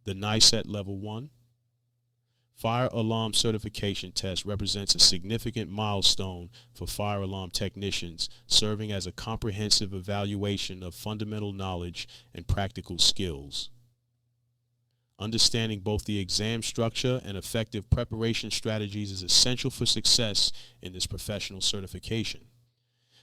The NICET Level 1 Fire Alarm Certification Test represents a significant milestone for fire alarm technicians, serving as a comprehensive evaluation of fundamental knowledge and practical skills. Understanding both the exam structure and effective preparation strategies is essential for success in this professional certification.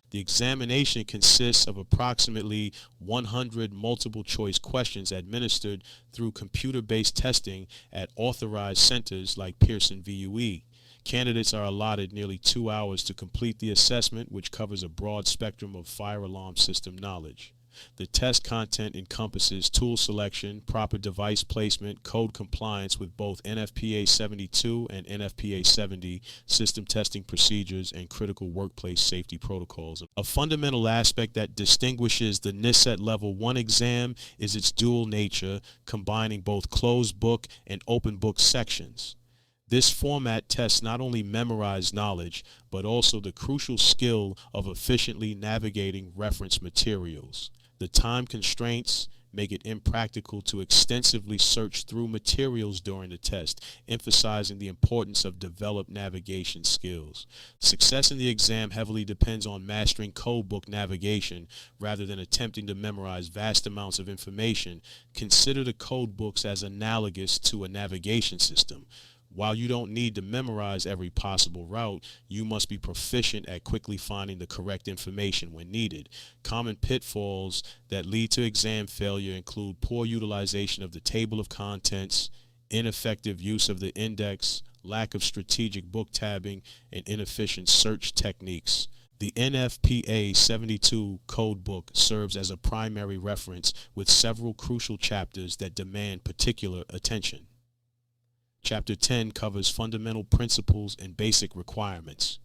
The examination consists of approximately 100 multiple-choice questions administered through computer-based testing at authorized centers like Pearson VUE. Candidates are allotted nearly 2 hours to complete the assessment, which covers a broad spectrum of fire alarm system knowledge. The test content encompasses tool selection, proper device placement, code compliance with both NFPA 72 and NFPA 70, system testing procedures, and critical workplace safety protocols. A fundamental aspect that distinguishes the NICET Level 1 exam is its dual nature, combining both closed book and open book sections. This format tests not only memorized knowledge, but also the crucial skill of efficiently navigating reference materials. The time constraints make it impractical to extensively search through materials during the test, emphasizing the importance of developed navigation skills. Success in the exam heavily depends on mastering code book navigation rather than attempting to memorize vast amounts of information. Consider the code books as analogous to a navigation system. While you don't need to memorize every possible route, you must be proficient at quickly finding the correct information when needed. Common pitfalls that lead to exam failure include poor utilization of the table of contents, ineffective use of the index, lack of strategic book tabbing, and inefficient search techniques. The NFPA 72 code book serves as a primary reference with several crucial chapters that demand particular attention. Chapter 10 covers fundamental principles and basic requirements.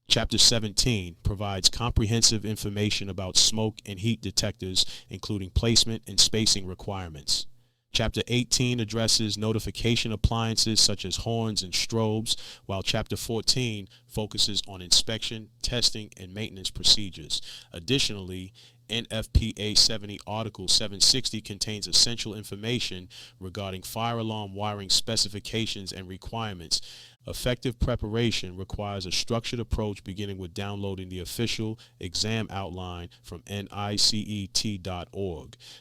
Chapter 17 provides comprehensive information about smoke and heat detectors, including placement and spacing requirements. Chapter 18 addresses notification appliances such as horns and strobes, while Chapter 14 focuses on inspection, testing, and maintenance procedures. Additionally, NFPA 70 Article 760 contains essential information regarding fire alarm wiring specifications and requirements. Effective preparation requires a structured approach, beginning with downloading the official exam outline from NICET.org.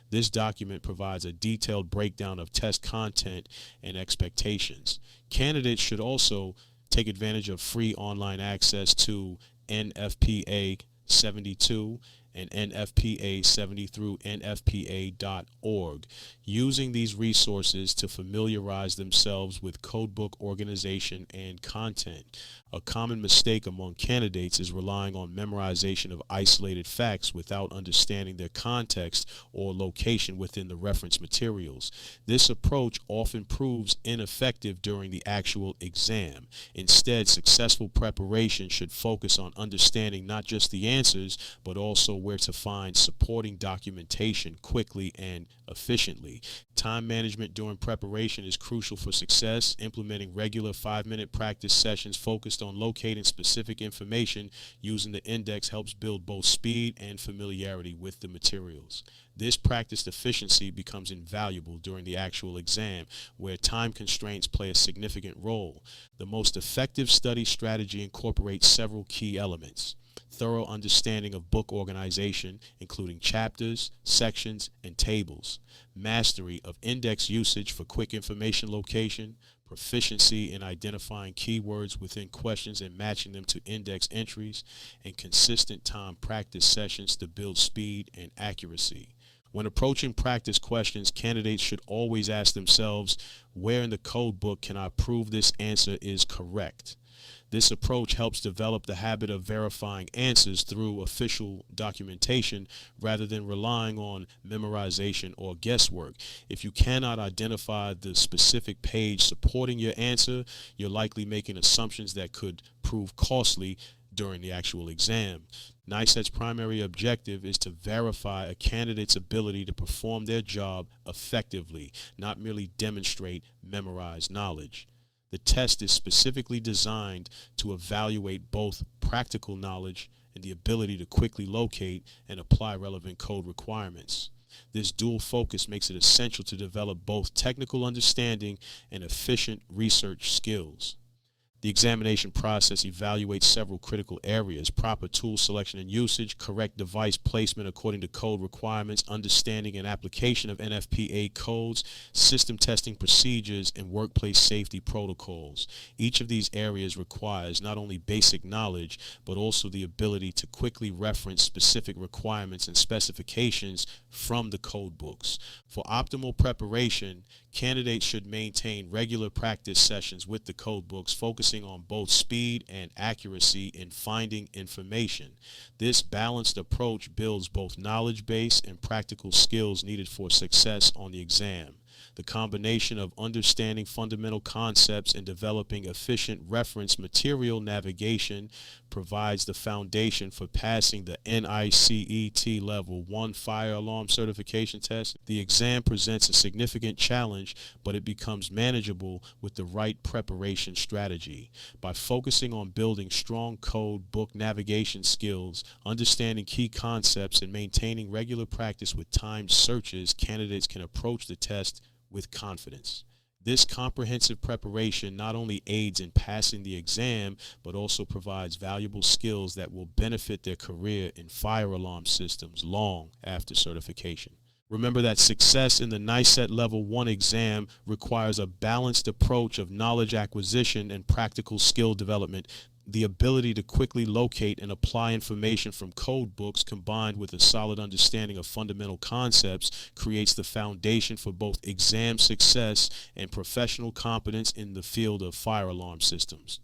This document provides a detailed breakdown of test content and expectations. Candidates should also take advantage of free online access to NFPA 72 and NFPA 70 through NFPA.org, using these resources to familiarize themselves with codebook organization and content. A common mistake among candidates is relying on memorization of isolated facts without understanding their context or location within the reference materials. This approach often proves ineffective during the actual exam. Instead, successful preparation should focus on understanding not just the answers, but also where to find supporting documentation quickly and efficiently. Time management during preparation is crucial for success. Implementing regular 5-minute practice sessions focused on locating specific information using the index helps build both speed and familiarity with the materials. This practiced efficiency becomes invaluable during the actual exam, where time constraints play a significant role. The most effective study strategy incorporates several key elements: thorough understanding of book organization, including chapters, sections, and tables; mastery of index usage for quick information location; proficiency in identifying keywords within questions and matching them to index entries; and consistent time practice sessions to build speed and accuracy. When approaching practice questions, candidates should always ask themselves, where in the code book can I prove this answer is correct? This approach helps develop the habit of verifying answers through official documentation rather than relying on memorization or guesswork. If you cannot identify the specific page supporting your answer, you're likely making assumptions that could prove costly during the actual exam. NICET's primary objective is to verify a candidate's ability to perform their job effectively, not merely demonstrate memorized knowledge. The test is specifically designed to evaluate both practical knowledge and the ability to quickly locate and apply relevant code requirements. This dual focus makes it essential to develop both technical understanding and efficient research skills. The examination process evaluates several critical areas: proper tool selection and usage, correct device placement according to code requirements, understanding and application of NFPA codes, system testing procedures, and workplace safety protocols. Each of these areas requires not only basic knowledge, but also the ability to quickly reference specific requirements and specifications from the code books. For optimal preparation, candidates should maintain regular practice sessions with the code books, focusing on both speed and accuracy in finding information. This balanced approach builds both knowledge base and practical skills needed for success on the exam. The combination of understanding fundamental concepts and developing efficient reference material navigation provides the foundation for passing the NICET Level 1 fire alarm certification test. The exam presents a significant challenge, but it becomes manageable with the right preparation strategy. By focusing on building strong code book navigation skills, understanding key concepts, and maintaining regular practice with timed searches, candidates can approach the test with confidence. This comprehensive preparation not only aids in passing the exam, but also provides valuable skills that will benefit their career in fire alarm systems long after certification. Remember that success in the NICET Level 1 exam requires a balanced approach of knowledge acquisition and practical skill development. The ability to quickly locate and apply information from code books combined with a solid understanding of fundamental concepts creates the foundation for both exam success and professional competence in the field of fire alarm systems.